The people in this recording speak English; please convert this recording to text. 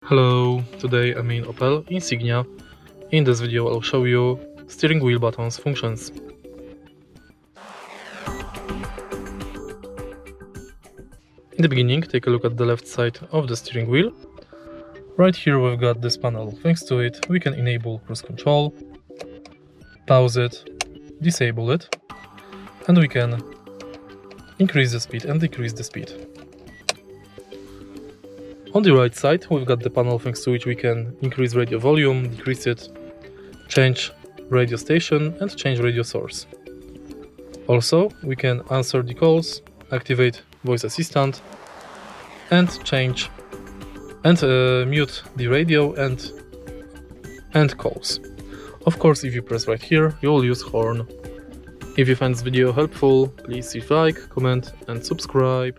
Hello, today I'm in Opel Insignia. In this video I'll show you steering wheel buttons functions. In the beginning, take a look at the left side of the steering wheel. Right here we've got this panel. Thanks to it we can enable cruise control, pause it, disable it, and we can increase the speed and decrease the speed. On the right side we've got the panel thanks to which we can increase radio volume, decrease it, change radio station and change radio source. Also we can answer the calls, activate voice assistant and change and mute the radio and end calls. Of course, if you press right here you will use horn. If you find this video helpful, please leave a like, comment and subscribe.